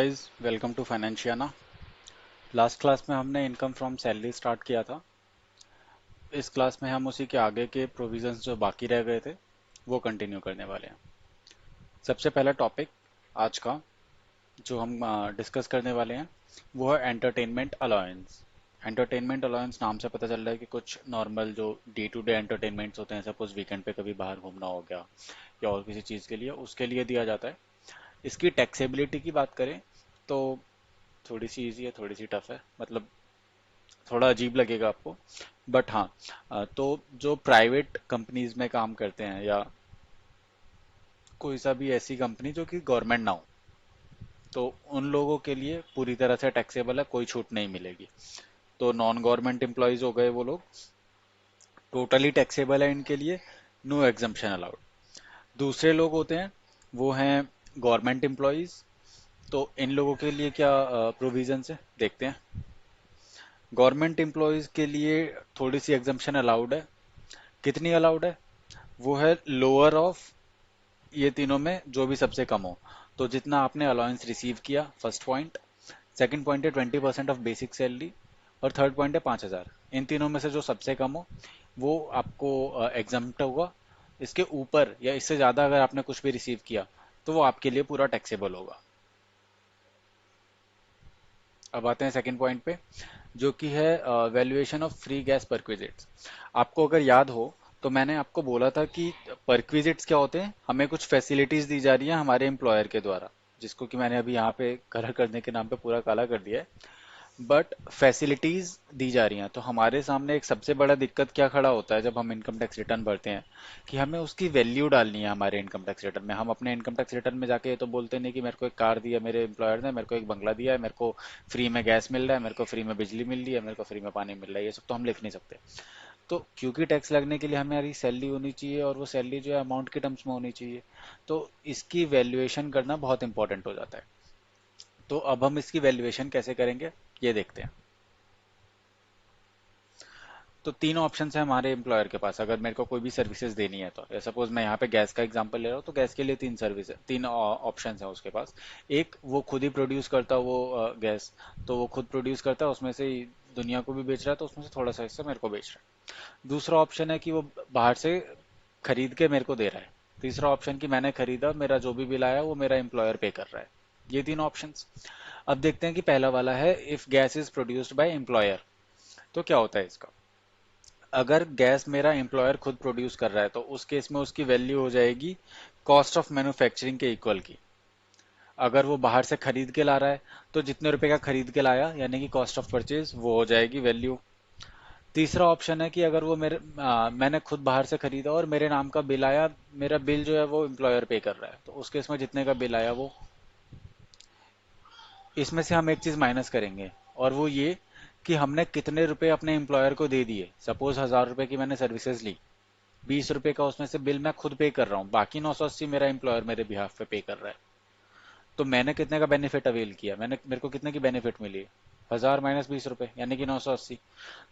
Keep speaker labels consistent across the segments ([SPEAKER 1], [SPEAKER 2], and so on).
[SPEAKER 1] Guys, welcome to Financiana. Last class में हमने income from salary start किया था। इस क्लास में हम उसी के आगे के प्रोविजंस जो बाकी रह गए थे वो कंटिन्यू करने वाले हैं। सबसे पहला टॉपिक आज का जो हम डिस्कस करने वाले हैं वो है एंटरटेनमेंट अलाउंस। एंटरटेनमेंट अलाउंस नाम से पता चल रहा है कि कुछ नॉर्मल जो डे टू डे एंटरटेनमेंट्स होते हैं, सपोज वीकेंड पे कभी बाहर घूमना हो गया या और किसी चीज़ के लिए, उसके लिए दिया जाता है। इसकी टैक्सेबिलिटी की बात करें तो थोड़ी सी इजी है, थोड़ी सी टफ है, मतलब थोड़ा अजीब लगेगा आपको। बट हाँ, तो जो प्राइवेट कंपनीज में काम करते हैं या कोई सा भी ऐसी कंपनी जो कि गवर्नमेंट ना हो, तो उन लोगों के लिए पूरी तरह से टैक्सेबल है, कोई छूट नहीं मिलेगी। तो नॉन गवर्नमेंट एम्प्लॉयज हो गए वो लोग, टोटली टैक्सेबल है इनके लिए, नो एग्जम्पशन अलाउड। दूसरे लोग होते हैं वो हैं गवर्नमेंट एम्प्लॉयज। तो इन लोगों के लिए क्या प्रोविजन है देखते हैं। गवर्नमेंट एम्प्लॉयज के लिए थोड़ी सी एग्जम्पशन अलाउड है। कितनी अलाउड है? वो है लोअर ऑफ ये तीनों में जो भी सबसे कम हो। तो जितना आपने अलाउंस रिसीव किया, फर्स्ट पॉइंट। सेकंड पॉइंट है 20% ऑफ बेसिक सैलरी। और थर्ड पॉइंट है 5,000। इन तीनों में से जो सबसे कम हो वो आपको एग्जम्प्ट होगा। इसके ऊपर या इससे ज़्यादा अगर आपने कुछ भी रिसीव किया तो वो आपके लिए पूरा टैक्सेबल होगा। अब आते हैं सेकंड पॉइंट पे, जो कि है valuation of free gas perquisites. आपको अगर याद हो तो मैंने आपको बोला था कि परक्विजिट्स क्या होते हैं, हमें कुछ फैसिलिटीज दी जा रही है हमारे एम्प्लॉयर के द्वारा, जिसको कि मैंने अभी यहाँ पे कलर करने के नाम पे पूरा काला कर दिया है। बट फैसिलिटीज दी जा रही हैं, तो हमारे सामने एक सबसे बड़ा दिक्कत क्या खड़ा होता है जब हम इनकम टैक्स रिटर्न भरते हैं, कि हमें उसकी वैल्यू डालनी है हमारे इनकम टैक्स रिटर्न में। हम अपने इनकम टैक्स रिटर्न में जाके ये तो बोलते नहीं कि मेरे को एक कार दिया मेरे एम्प्लॉयर ने, मेरे को एक बंगला दिया है, मेरे को फ्री में गैस मिल रहा है, मेरे को फ्री में बिजली मिल रही है, मेरे को फ्री में पानी मिल रहा है, ये सब तो हम लिख नहीं सकते। तो क्योंकि टैक्स लगने के लिए हमारी सैलरी होनी चाहिए और वो सैलरी जो है अमाउंट के टर्म्स में होनी चाहिए, तो इसकी वैल्यूएशन करना बहुत इंपॉर्टेंट हो जाता है। तो अब हम इसकी वैल्यूएशन कैसे करेंगे ये देखते हैं। तो तीन ऑप्शन है हमारे एम्प्लॉयर के पास अगर मेरे को कोई भी सर्विसेज देनी है तो। सपोज मैं यहाँ पे गैस का एग्जांपल ले रहा हूँ, तो गैस के लिए तीन सर्विस है, तीन ऑप्शन है उसके पास। एक, वो खुद ही प्रोड्यूस करता है वो गैस, तो वो खुद प्रोड्यूस करता है, उसमें से ही दुनिया को भी बेच रहा है, तो उसमें से थोड़ा सा हिस्सा मेरे को बेच रहा है। दूसरा ऑप्शन है कि वो बाहर से खरीद के मेरे को दे रहा है। तीसरा ऑप्शन कि मैंने खरीदा, मेरा जो भी बिल आया वो मेरा एम्प्लॉयर पे कर रहा है। ये तीन ऑप्शंस। अब देखते हैं कि पहला वाला है, if gas is produced by employer. तो क्या होता है इसका? अगर गैस मेरा एम्प्लॉयर खुद प्रोड्यूस कर रहा है तो उस केस में उसकी वैल्यू हो जाएगी कॉस्ट ऑफ मैन्युफैक्चरिंग के इक्वल की। अगर वो बाहर से खरीद के ला रहा है तो जितने रुपए का खरीद के लाया यानी कि कॉस्ट ऑफ परचेज, वो हो जाएगी वैल्यू। तीसरा ऑप्शन है कि अगर वो मैंने खुद बाहर से खरीदा और मेरे नाम का बिल आया, मेरा बिल जो है वो एम्प्लॉयर पे कर रहा है, तो उस केस में जितने का बिल आया वो, इसमें से हम एक चीज माइनस करेंगे, और वो ये कि हमने कितने रुपए अपने एम्प्लॉयर को दे दिए। सपोज 1,000 रुपए की मैंने सर्विसेज ली, 20 रुपए का उसमें से बिल मैं खुद पे कर रहा हूँ, बाकी 980 मेरा एम्प्लॉयर मेरे बिहाफ पे कर रहा है। तो मैंने कितने का बेनिफिट अवेल किया, मेरे को कितने की बेनिफिट मिली? 1,000 - 20 रुपए यानी कि 980।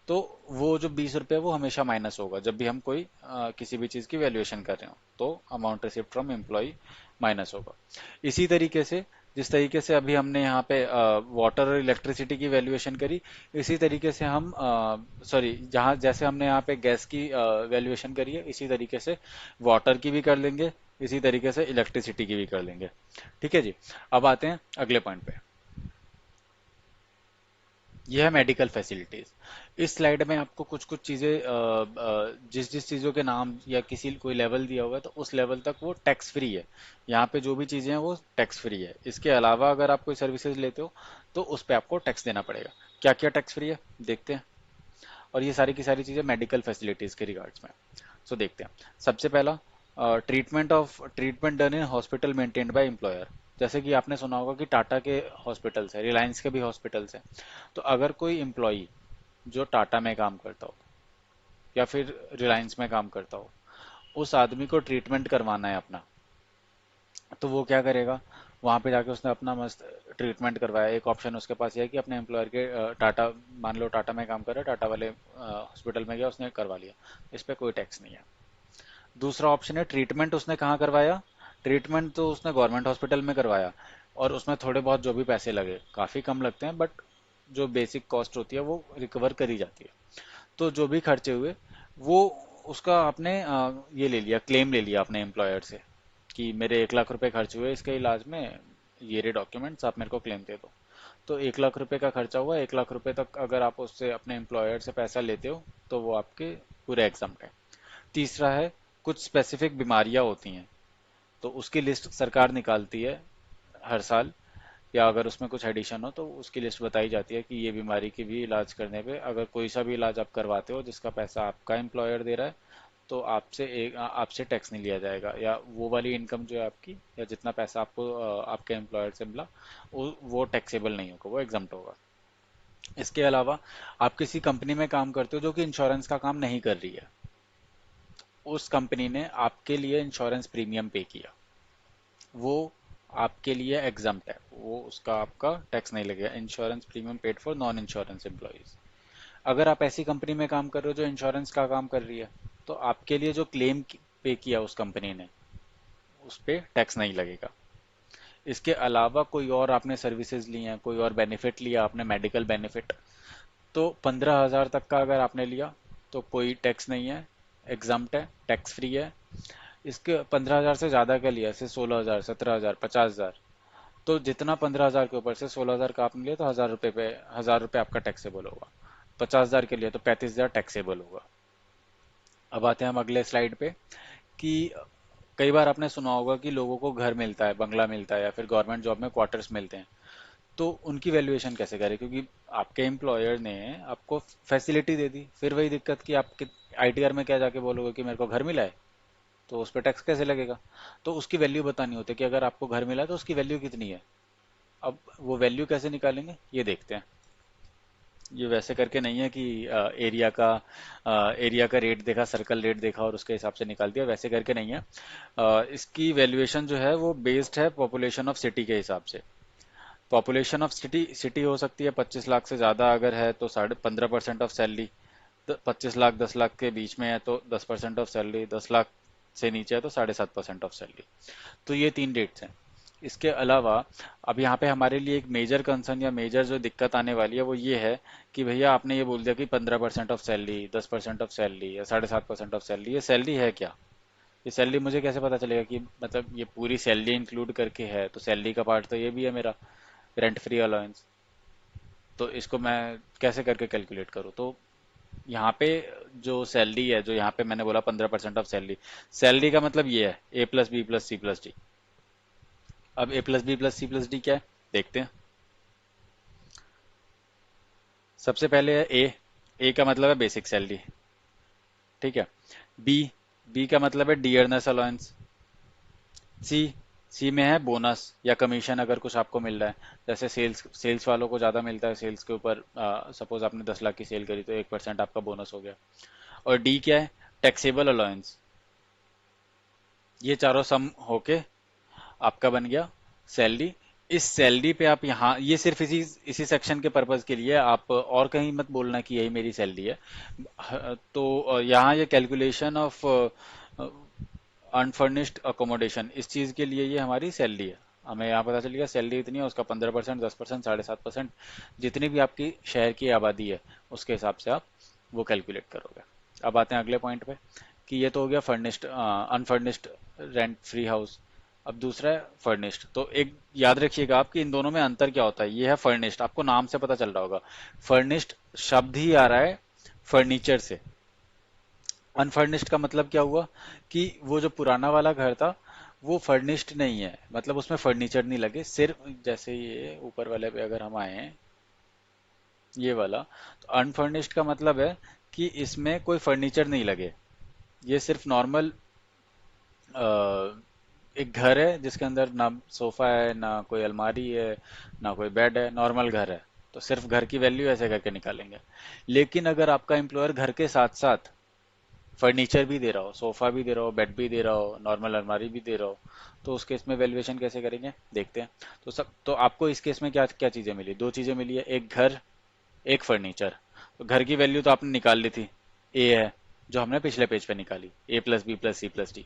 [SPEAKER 1] तो वो जो 20 रुपए वो हमेशा माइनस होगा जब भी हम कोई किसी भी चीज की वैल्यूएशन कर रहे हो, तो amount received from employ minus होगा। इसी तरीके से जिस तरीके से अभी हमने यहाँ पे वाटर और इलेक्ट्रिसिटी की वैल्यूएशन करी, इसी तरीके से हम सॉरी, जहाँ जैसे हमने यहाँ पे गैस की वैल्यूएशन करी है, इसी तरीके से वाटर की भी कर लेंगे, इसी तरीके से इलेक्ट्रिसिटी की भी कर लेंगे। ठीक है जी। अब आते हैं अगले पॉइंट पे। यह है मेडिकल फैसिलिटीज। इस स्लाइड में आपको कुछ कुछ चीजें जिस जिस चीजों के नाम या किसी कोई लेवल दिया होगा तो उस लेवल तक वो टैक्स फ्री है। यहाँ पे जो भी चीजें हैं वो टैक्स फ्री है। इसके अलावा अगर आप कोई सर्विसेज लेते हो तो उस पे आपको टैक्स देना पड़ेगा। क्या क्या टैक्स फ्री है देखते हैं। और ये सारी की सारी चीजें मेडिकल फैसिलिटीज के रिगार्ड्स में। सो देखते हैं। सबसे पहला, treatment done in hospital maintained by employer. जैसे कि आपने सुना होगा कि टाटा के हॉस्पिटल्स है, रिलायंस के भी हॉस्पिटल्स हैं। तो अगर कोई एम्प्लॉई जो टाटा में काम करता हो या फिर रिलायंस में काम करता हो, उस आदमी को ट्रीटमेंट करवाना है अपना, तो वो क्या करेगा? वहां पे जाके उसने अपना मस्त ट्रीटमेंट करवाया। एक ऑप्शन उसके पास ये है कि अपने एम्प्लॉयर के टाटा, मान लो टाटा में काम कर रहा है, टाटा वाले हॉस्पिटल में गया, उसने करवा लिया, इस पे कोई टैक्स नहीं है। दूसरा ऑप्शन है ट्रीटमेंट उसने कहाँ करवाया? ट्रीटमेंट तो उसने गवर्नमेंट हॉस्पिटल में करवाया, और उसमें थोड़े बहुत जो भी पैसे लगे, काफ़ी कम लगते हैं बट जो बेसिक कॉस्ट होती है वो रिकवर करी जाती है। तो जो भी खर्चे हुए वो उसका आपने ये ले लिया, क्लेम ले लिया अपने एम्प्लॉयर से कि मेरे 1 लाख रुपए खर्च हुए इसके इलाज में, ये रे डॉक्यूमेंट्स, आप मेरे को क्लेम दे दो। तो 1 लाख रुपए का खर्चा हुआ, 1 लाख रुपए तक अगर आप उससे अपने एम्प्लॉयर से पैसा लेते हो तो वो आपके पूरे एग्जाम है। तीसरा है, कुछ स्पेसिफिक बीमारियां होती हैं तो उसकी लिस्ट सरकार निकालती है हर साल, या अगर उसमें कुछ एडिशन हो तो उसकी लिस्ट बताई जाती है कि ये बीमारी की भी इलाज करने पे अगर कोई सा भी इलाज आप करवाते हो जिसका पैसा आपका एम्प्लॉयर दे रहा है तो आपसे टैक्स नहीं लिया जाएगा, या वो वाली इनकम जो है आपकी, या जितना पैसा आपको आपके एम्प्लॉयर से मिला वो टैक्सेबल नहीं होगा, वो एग्जम्प्ट होगा। इसके अलावा आप किसी कंपनी में काम करते हो जो कि इंश्योरेंस का काम नहीं कर रही है, उस कंपनी ने आपके लिए इंश्योरेंस प्रीमियम पे किया, वो आपके लिए एग्जम्प्ट है, वो उसका आपका टैक्स नहीं लगेगा। Insurance premium paid for non insurance employees. अगर आप ऐसी कंपनी में काम कर रहे हो जो इंश्योरेंस का काम कर रही है तो आपके लिए जो क्लेम पे किया उस कंपनी ने उस पे टैक्स नहीं लगेगा। इसके अलावा कोई और आपने सर्विसेज ली हैं, कोई और बेनिफिट लिया आपने, मेडिकल बेनिफिट, तो 15,000 तक का अगर आपने लिया तो कोई टैक्स नहीं है, एग्जम्प्ट है, टैक्स फ्री है। इसके 15,000 से ज़्यादा का लिया, जैसे 16,000, 17,000, 50,000, तो जितना 15,000 के ऊपर से 16,000 का आपने लिया तो 1,000 रुपये पे 1,000 रुपये आपका टैक्सेबल होगा। 50,000 के लिए तो 35,000 टैक्सेबल होगा। अब आते हैं हम अगले स्लाइड पे कि कई बार आपने सुना होगा कि लोगों को घर मिलता है, बंगला मिलता है, या फिर गवर्नमेंट जॉब में क्वार्टर्स मिलते हैं, तो उनकी वैल्यूएशन कैसे करें, क्योंकि आपके एम्प्लॉयर ने आपको फैसिलिटी दे दी, फिर वही दिक्कत कि आप आईटीआर में क्या जाके बोलोगे कि मेरे को घर मिला है, तो उस पर टैक्स कैसे लगेगा। तो उसकी वैल्यू बतानी होती है कि अगर आपको घर मिला है तो उसकी वैल्यू कितनी है। अब वो वैल्यू कैसे निकालेंगे ये देखते हैं। ये वैसे करके नहीं है कि एरिया का रेट देखा, सर्कल रेट देखा और उसके हिसाब से निकाल दिया, वैसे करके नहीं है। इसकी वैल्यूएशन जो है वो बेस्ड है पॉपुलेशन ऑफ सिटी के हिसाब से। पॉपुलेशन ऑफ सिटी सिटी हो सकती है 25 लाख से ज़्यादा अगर है तो 15.5% ऑफ सैलरी, 25 लाख 10 लाख के बीच में है तो 10% ऑफ सैलरी, 10 लाख से नीचे है तो 7.5% ऑफ सैलरी। तो ये तीन रेट्स हैं। इसके अलावा अब यहाँ पे हमारे लिए एक मेजर कंसर्न या मेजर जो दिक्कत आने वाली है वो ये है कि भैया आपने ये बोल दिया कि 15% ऑफ सैलरी, 10% ऑफ सैलरी या 7.5% ऑफ सैलरी, ये सैलरी है क्या? ये सैलरी मुझे कैसे पता चलेगा कि मतलब ये पूरी सैलरी इंक्लूड करके है, तो सैलरी का पार्ट तो ये भी है मेरा, रेंट फ्री अलाउंस। तो इसको मैं कैसे करके कैलकुलेट करूँ? तो यहाँ पे जो सैलरी है, जो यहाँ पे मैंने बोला 15% ऑफ सैलरी, सैलरी का मतलब ये है A+B+C+D। अब A+B+C+D क्या है देखते हैं। सबसे पहले है ए का मतलब है बेसिक सैलरी, ठीक है। बी बी का मतलब है डियरनेस अलाउंस। सी सी में है बोनस या कमीशन अगर कुछ आपको मिल रहा है, जैसे सेल्स सेल्स वालों को ज़्यादा मिलता है, सेल्स के ऊपर सपोज आपने 10 लाख की सेल करी तो 1% आपका बोनस हो गया। और डी क्या है? Taxable allowance. ये चारों सम होके आपका बन गया सैलरी। इस सैलरी पे आप यहाँ, ये सिर्फ इसी इसी सेक्शन के पर्पज के लिए, आप और कहीं मत बोलना कि यही मेरी सैलरी है। तो यहाँ ये कैलकुलेशन ऑफ अनफर्निश्ड अकोमोडेशन, इस चीज़ के लिए ये हमारी सैलरी है। हमें यहाँ पता चल गया सैलरी इतनी है, उसका 15%, 10%, 7.5%, जितनी भी आपकी शहर की आबादी है उसके हिसाब से आप वो कैलकुलेट करोगे। अब आते हैं अगले पॉइंट पे कि ये तो हो गया furnished unfurnished rent free house. अब दूसरा है फर्निश्ड। तो एक याद रखिएगा आप कि इन दोनों में अंतर क्या होता है। ये है फर्निश्ड, आपको नाम से पता चल रहा होगा, फर्निश्ड शब्द ही आ रहा है फर्नीचर से। अनफर्निश्ड का मतलब क्या हुआ कि वो जो पुराना वाला घर था वो फर्निश्ड नहीं है, मतलब उसमें फर्नीचर नहीं लगे, सिर्फ जैसे ये ऊपर वाले पे अगर हम आए, ये वाला, तो अनफर्निश्ड का मतलब है कि इसमें कोई फर्नीचर नहीं लगे, ये सिर्फ नॉर्मल एक घर है जिसके अंदर ना सोफा है, ना कोई अलमारी है, ना कोई बेड है, नॉर्मल घर है। तो सिर्फ घर की वैल्यू ऐसे करके निकालेंगे। लेकिन अगर आपका एम्प्लॉयर घर के साथ साथ फर्नीचर भी दे रहा हो, सोफा भी दे रहा हो, बेड भी दे रहा हो, नॉर्मल अलमारी भी दे रहा हो, तो उस केस में वैल्यूएशन कैसे करेंगे देखते हैं। तो आपको इस केस में क्या क्या चीज़ें मिली? दो चीज़ें मिली है, एक घर, एक फर्नीचर। तो घर की वैल्यू तो आपने निकाल ली थी, ए है, जो हमने पिछले पेज पे निकाली, A+B+C+D।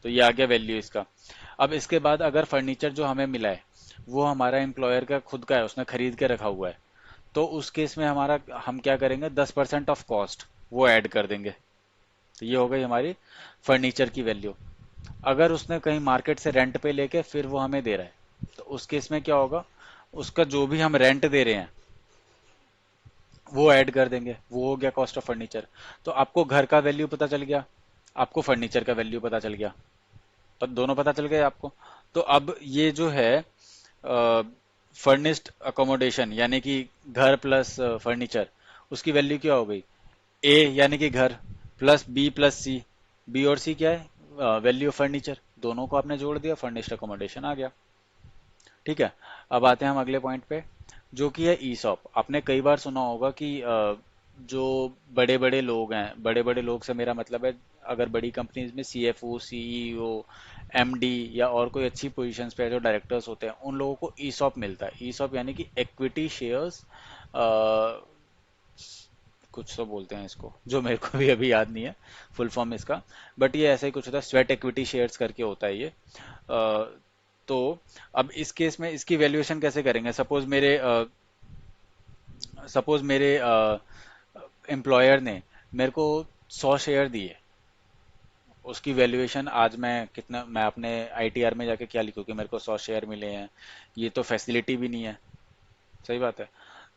[SPEAKER 1] तो ये आ गया वैल्यू इसका। अब इसके बाद अगर फर्नीचर जो हमें मिला है वो हमारा एम्प्लॉयर का खुद का है, उसने खरीद के रखा हुआ है, तो उस केस में हमारा हम क्या करेंगे, 10% ऑफ कॉस्ट वो ऐड कर देंगे। तो ये हो गई हमारी फर्नीचर की वैल्यू। अगर उसने कहीं मार्केट से रेंट पे लेके फिर वो हमें दे रहा है, तो उस केस में क्या होगा, उसका जो भी हम रेंट दे रहे हैं वो ऐड कर देंगे, वो हो गया कॉस्ट ऑफ फर्नीचर। तो आपको घर का वैल्यू पता चल गया, आपको फर्नीचर का वैल्यू पता चल गया, पर दोनों पता चल गए आपको। तो अब ये जो है फर्निश्ड अकोमोडेशन यानी कि घर प्लस फर्नीचर, उसकी वैल्यू क्या हो गई, ए यानी कि घर प्लस बी प्लस सी। बी और सी क्या है, वैल्यू ऑफ फर्नीचर, दोनों को आपने जोड़ दिया, फर्निश्ड अकोमोडेशन आ गया। ठीक है। अब आते हैं हम अगले पॉइंट पे, जो कि है ईसॉप। आपने कई बार सुना होगा कि जो बड़े बड़े लोग हैं, बड़े बड़े लोग से मेरा मतलब है अगर बड़ी कंपनीज में सीएफओ, सीईओ, एमडी या और कोई अच्छी पोजीशंस पे जो डायरेक्टर्स होते हैं, उन लोगों को ईसॉप मिलता है। ईसॉप यानी कि इक्विटी शेयर्स, कुछ तो बोलते हैं इसको, जो मेरे को भी अभी याद नहीं है फुल फॉर्म इसका, बट ये ऐसा ही कुछ होता है, स्वेट इक्विटी शेयर्स करके होता है ये। तो अब इस केस में इसकी वैल्यूएशन कैसे करेंगे, सपोज मेरे एम्प्लॉयर ने मेरे को 100 शेयर दिए, उसकी वैल्यूएशन आज मैं अपने आईटीआर में जाके क्या लिखूँ कि मेरे को 100 शेयर मिले हैं, ये तो फैसिलिटी भी नहीं है। सही बात है,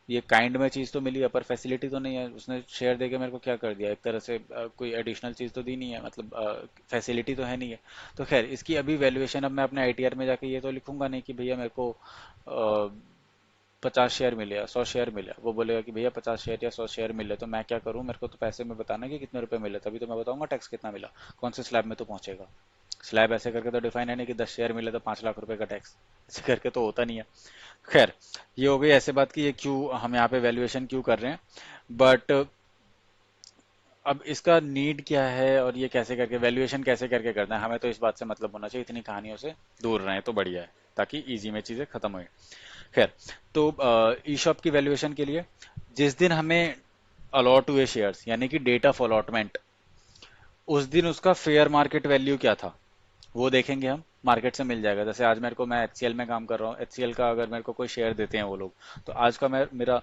[SPEAKER 1] ये काइंड में चीज़ तो मिली है पर फैसिलिटी तो नहीं है, उसने शेयर देके मेरे को क्या कर दिया, एक तरह से कोई एडिशनल चीज़ तो दी नहीं है, मतलब फैसिलिटी तो है नहीं है। तो खैर इसकी अभी वैल्यूएशन अब मैं अपने आईटीआर में जाके ये तो लिखूंगा नहीं कि भैया मेरे को 50 शेयर मिले या 100 शेयर मिले। वो बोलेगा कि भैया 50 शेयर या 100 शेयर मिले, तो मैं क्या करूं, मेरे को तो पैसे में बताना है कि कितने रुपए मिले, तभी तो मैं बताऊंगा टैक्स कितना मिला, कौन से स्लैब में तो पहुंचेगा। स्लैब ऐसे करके तो डिफाइन है नहीं कि 10 शेयर मिले तो 5 लाख रुपए का टैक्स, ऐसे करके तो होता नहीं है। खैर ये हो गई ऐसे बात कि ये क्यों हम यहाँ पे वैल्यूएशन क्यों कर रहे हैं, बट अब इसका नीड क्या है और ये कैसे करके वैल्यूएशन कैसे करके करना है, हमें तो इस बात से मतलब होना चाहिए, इतनी कहानियों से दूर रहें तो बढ़िया है, ताकि इजी में चीजें खत्म हो। खैर, तो ई शॉप की वैल्यूएशन के लिए जिस दिन हमें अलॉट हुए शेयर्स यानी कि डेट ऑफ अलॉटमेंट, उस दिन उसका फेयर मार्केट वैल्यू क्या था वो देखेंगे हम, मार्केट से मिल जाएगा। जैसे आज मेरे को, मैं एचसीएल में काम कर रहा हूँ, एचसीएल का अगर मेरे को कोई शेयर देते हैं वो लोग, तो आज का मैं मेरा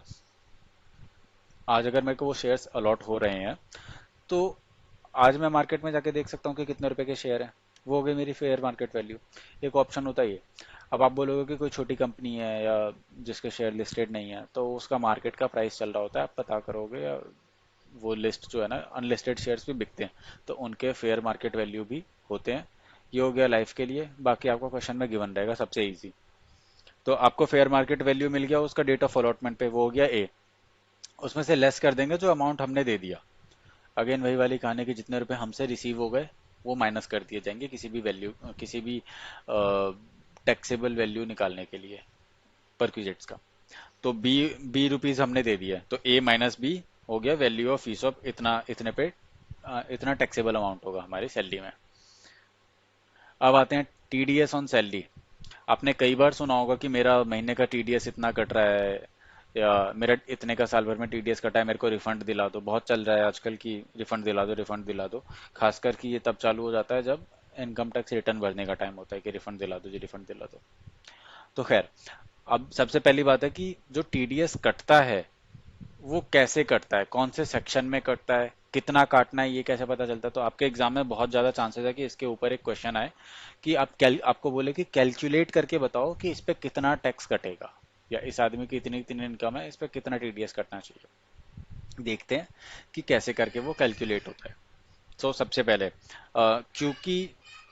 [SPEAKER 1] आज अगर मेरे को वो शेयर्स अलॉट हो रहे हैं, तो आज मैं मार्केट में जाके देख सकता हूँ कि कितने रुपए के शेयर हैं, वो हो गई मेरी फेयर मार्केट वैल्यू। एक ऑप्शन होता है ये। अब आप बोलोगे कि कोई छोटी कंपनी है या जिसके शेयर लिस्टेड नहीं है, तो उसका मार्केट का प्राइस चल रहा होता है, आप पता करोगे, या वो लिस्ट जो है ना, अनलिस्टेड शेयर्स भी बिकते हैं, तो उनके फेयर मार्केट वैल्यू भी होते हैं। ये हो गया लाइफ के लिए, बाकी आपका क्वेश्चन में गिवन रहेगा सबसे इजी। तो आपको फेयर मार्केट वैल्यू मिल गया उसका डेट ऑफ अलॉटमेंट पे, वो हो गया ए। उसमें से लेस कर देंगे जो अमाउंट हमने दे दिया। अगेन वही वाली कहानी कि जितने रुपए हमसे रिसीव हो गए वो माइनस कर दिए जाएंगे किसी भी वैल्यू, किसी भी टैक्सेबल वैल्यू निकालने के लिए परक्विजिट्स का। तो बी रुपीज हमने दे दिया, तो ए माइनस बी हो गया वैल्यू ऑफ फीस ऑफ इतना, इतने पे इतना टैक्सेबल अमाउंट होगा हमारी सैलरी में। अब आते हैं टीडीएस ऑन सैलरी। आपने कई बार सुना होगा कि मेरा महीने का टीडीएस इतना कट रहा है, या मेरा इतने का साल भर में टीडीएस कटा है, मेरे को रिफंड दिला दो। बहुत चल रहा है आजकल की रिफंड दिला दो, रिफंड दिला दो। खासकर कि ये तब चालू हो जाता है जब इनकम टैक्स रिटर्न भरने का टाइम होता है कि रिफंड दिला दो जी, रिफंड दिला दो। तो खैर, अब सबसे पहली बात है कि जो टीडीएस कटता है वो कैसे कटता है, कौन से सेक्शन में कटता है, कितना काटना है, ये कैसे पता चलता है। तो आपके एग्जाम में बहुत ज्यादा चांसेस है कि इसके ऊपर एक क्वेश्चन आए कि आपको बोले कि कैलकुलेट करके बताओ कि इस पे कितना टैक्स कटेगा, या इस आदमी की इतनी इतनी इनकम है, इस पे कितना टीडीएस कटना चाहिए। देखते हैं कि कैसे करके वो कैलकुलेट होता है। तो सबसे पहले क्योंकि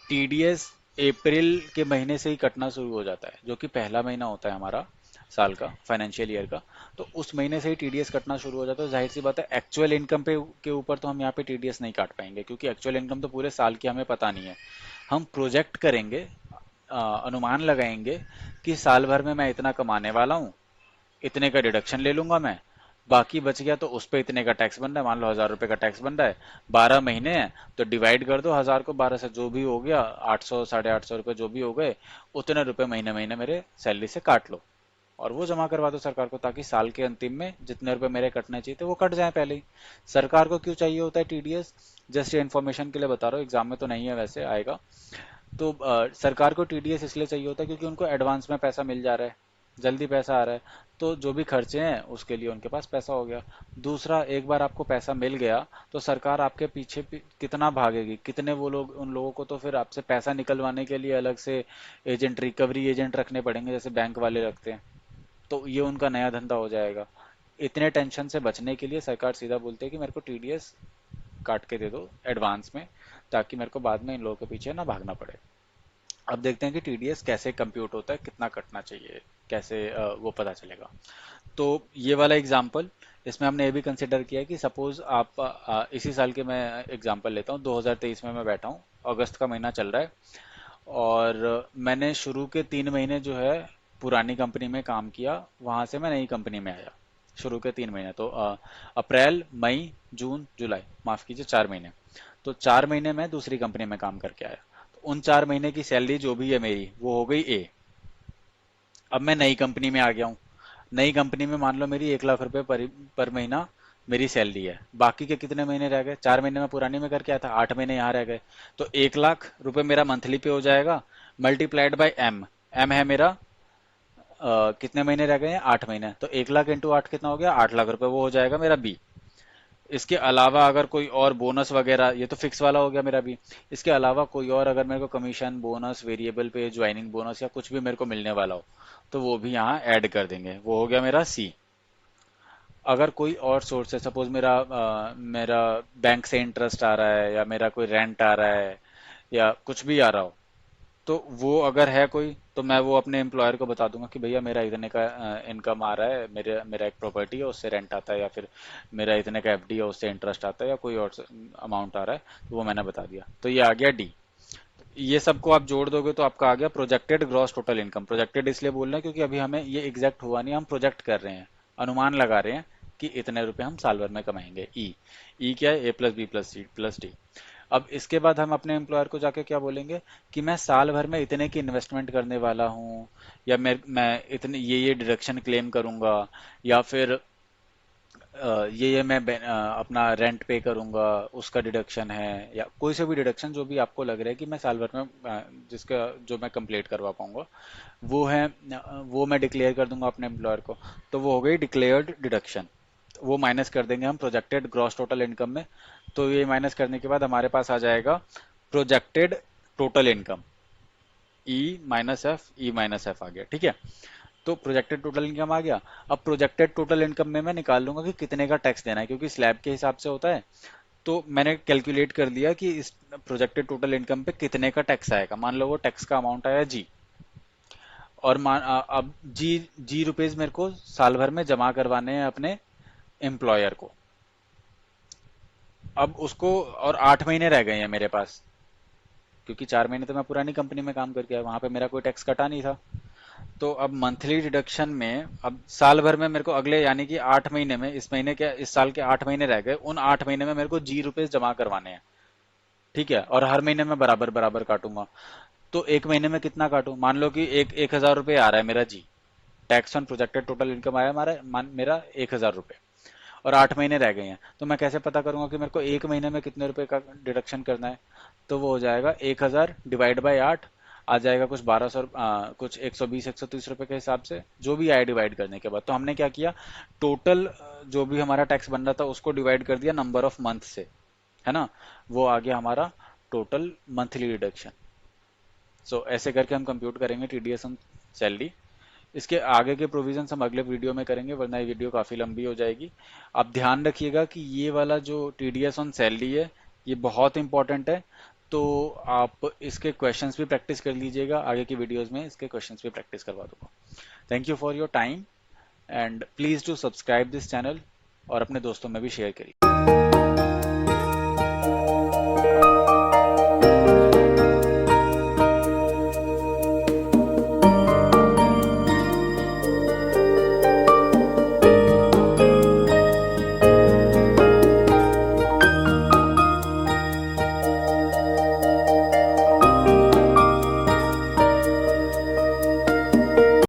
[SPEAKER 1] टीडीएस अप्रैल के महीने से ही कटना शुरू हो जाता है, जो कि पहला महीना होता है हमारा साल का, फाइनेंशियल ईयर का, तो उस महीने से ही टीडीएस कटना शुरू हो जाता है। जाहिर सी बात है एक्चुअल इनकम पे के ऊपर तो हम यहाँ पे टीडीएस नहीं काट पाएंगे, क्योंकि एक्चुअल इनकम तो पूरे साल की हमें पता नहीं है। हम प्रोजेक्ट करेंगे, अनुमान लगाएंगे कि साल भर में मैं इतना कमाने वाला हूँ, इतने का डिडक्शन ले लूंगा मैं, बाकी बच गया तो उस पे इतने का टैक्स बन रहा है, मान लो 1000 रुपए का टैक्स बन रहा है, 12 महीने हैं, तो डिवाइड कर दो 1000 को 12 से, जो भी हो गया 800 850 रुपए जो भी हो गए, उतने रुपए महीने महीने मेरे सैलरी से काट लो और वो जमा करवा दो सरकार को, ताकि साल के अंतिम में जितने रुपए मेरे कटने चाहिए थे वो कट जाए पहले ही। सरकार को क्यों चाहिए होता है टीडीएस, जस्ट ये इन्फॉर्मेशन के लिए बता रहा हूँ, एग्जाम में तो नहीं है, वैसे आएगा। तो सरकार को टीडीएस इसलिए चाहिए होता है क्योंकि उनको एडवांस में पैसा मिल जा रहा है, जल्दी पैसा आ रहा है, तो जो भी खर्चे हैं उसके लिए उनके पास पैसा हो गया। दूसरा, एक बार आपको पैसा मिल गया तो सरकार आपके पीछे कितना भागेगी, कितने वो लोग, उन लोगों को तो फिर आपसे पैसा निकलवाने के लिए अलग से एजेंट, रिकवरी एजेंट रखने पड़ेंगे जैसे बैंक वाले रखते हैं, तो ये उनका नया धंधा हो जाएगा। इतने टेंशन से बचने के लिए सरकार सीधा बोलती है कि मेरे को टीडीएस काट के दे दो एडवांस में, ताकि मेरे को बाद में इन लोगों के पीछे ना भागना पड़े। अब देखते हैं कि टीडीएस कैसे कंप्यूट होता है, कितना कटना चाहिए, कैसे वो पता चलेगा। तो ये वाला एग्जाम्पल, इसमें हमने ये भी कंसिडर किया है कि सपोज आप इसी साल के, मैं एग्जाम्पल लेता हूँ, 2023 में मैं बैठा हूँ, अगस्त का महीना चल रहा है, और मैंने शुरू के 3 महीने जो है पुरानी कंपनी में काम किया, वहां से मैं नई कंपनी में आया। शुरू के 3 महीने तो अप्रैल, मई, जून, जुलाई, माफ कीजिए 4 महीने, तो 4 महीने मैं दूसरी कंपनी में काम करके आया। तो उन 4 महीने की सैलरी जो भी है मेरी वो हो गई ए। अब मैं नई कंपनी में आ गया हूँ, नई कंपनी में मान लो मेरी 1 लाख रुपए पर महीना मेरी सैलरी है। बाकी के कितने महीने रह गए, 4 महीने में पुरानी में करके आया था, 8 महीने यहाँ रह गए, तो 1 लाख रुपए मेरा मंथली पे हो जाएगा, मल्टीप्लाइड बाई एम। एम है मेरा कितने महीने रह गए हैं, 8 महीने, तो 1 लाख इंटू 8 कितना हो गया, 8 लाख रुपए, वो हो जाएगा मेरा बी। इसके अलावा अगर कोई और बोनस वगैरह, ये तो फिक्स वाला हो गया मेरा भी, इसके अलावा कोई और अगर मेरे को कमीशन, बोनस, वेरिएबल पे, ज्वाइनिंग बोनस या कुछ भी मेरे को मिलने वाला हो, तो वो भी यहाँ ऐड कर देंगे, वो हो गया मेरा सी। अगर कोई और सोर्स है, सपोज मेरा बैंक से इंटरेस्ट आ रहा है, या मेरा कोई रेंट आ रहा है, या कुछ भी आ रहा हो, तो वो अगर है कोई, तो मैं वो अपने एम्प्लॉयर को बता दूंगा कि भैया मेरा इतने का इनकम आ रहा है, मेरा एक प्रॉपर्टी है उससे रेंट आता है, या फिर मेरा इतने का एफडी है उससे इंटरेस्ट आता है, या कोई और अमाउंट आ रहा है, तो वो मैंने बता दिया, तो ये आ गया डी। ये सबको आप जोड़ दोगे तो आपका आ गया projected gross total income. Projected इसलिए बोल रहे हैं क्योंकि अभी हमें ये एग्जैक्ट हुआ नहीं, हम प्रोजेक्ट कर रहे हैं, अनुमान लगा रहे हैं कि इतने रुपए हम साल भर में कमाएंगे। ई क्या है, A plus B plus C plus D. अब इसके बाद हम अपने एम्प्लॉयर को जाके क्या बोलेंगे कि मैं साल भर में इतने की इन्वेस्टमेंट करने वाला हूँ, या मैं इतने ये डिडक्शन क्लेम करूंगा, या फिर ये मैं अपना रेंट पे करूंगा, उसका डिडक्शन है, या कोई से भी डिडक्शन जो भी आपको लग रहा है कि मैं साल भर में जिसका जो मैं कंप्लीट करवा पाऊंगा, वो है, वो मैं डिक्लेयर कर दूंगा अपने एम्प्लॉयर को, तो वो हो गई डिक्लेयर्ड डिडक्शन। वो माइनस कर देंगे हम प्रोजेक्टेड ग्रॉस टोटल इनकम में। तो ये माइनस करने के बाद हमारे पास आ जाएगा projected total income, E minus F, E minus F आ गया, ठीक है। तो प्रोजेक्टेड टोटल इनकम आ गया। अब प्रोजेक्टेड टोटल इनकम में मैं निकाल लूंगा कि कितने का टैक्स देना है, क्योंकि स्लैब के हिसाब से होता है। तो मैंने कैलकुलेट कर लिया कि इस प्रोजेक्टेड टोटल इनकम पे कितने का टैक्स आएगा। मान लो वो टैक्स का अमाउंट आया जी, और अब जी रुपीज मेरे को साल भर में जमा करवाने हैं अपने एम्प्लॉयर को। अब उसको, और 8 महीने रह गए हैं मेरे पास, क्योंकि 4 महीने तो मैं पुरानी कंपनी में काम करके आया, वहां पे मेरा कोई टैक्स कटा नहीं था। तो अब मंथली डिडक्शन में, अब साल भर में मेरे को अगले, यानी कि 8 महीने में, इस महीने के, इस साल के 8 महीने रह गए, उन 8 महीने में मेरे को जी रुपए जमा करवाने हैं, ठीक है, और हर महीने में बराबर बराबर काटूंगा। तो एक महीने में कितना काटूं, मान लो कि 1,000 रुपये आ रहा है मेरा G, tax on projected total income आया हमारा, मेरा 1,000 रुपये, और 8 महीने रह गए हैं, तो मैं कैसे पता करूंगा कि मेरे को एक महीने में कितने रुपए का डिडक्शन करना है। तो वो हो जाएगा 1,000 डिवाइड बाई 8, आ जाएगा कुछ 1200, कुछ 120 130 रुपए के हिसाब से, जो भी आया डिवाइड करने के बाद। तो हमने क्या किया, टोटल जो भी हमारा टैक्स बन रहा था उसको डिवाइड कर दिया नंबर ऑफ मंथ से, है ना, वो आ गया हमारा टोटल मंथली डिडक्शन। सो ऐसे करके हम कंप्यूट करेंगे टीडीएस ऑन सैलरी। इसके आगे के प्रोविजंस हम अगले वीडियो में करेंगे, वरना ये वीडियो काफ़ी लंबी हो जाएगी। आप ध्यान रखिएगा कि ये वाला जो टीडीएस ऑन सैलरी है, ये बहुत इंपॉर्टेंट है। तो आप इसके क्वेश्चंस भी प्रैक्टिस कर लीजिएगा, आगे की वीडियोस में इसके क्वेश्चंस भी प्रैक्टिस करवा दूंगा। Thank you for your time, and please do subscribe this channel, और अपने दोस्तों में भी शेयर करिए।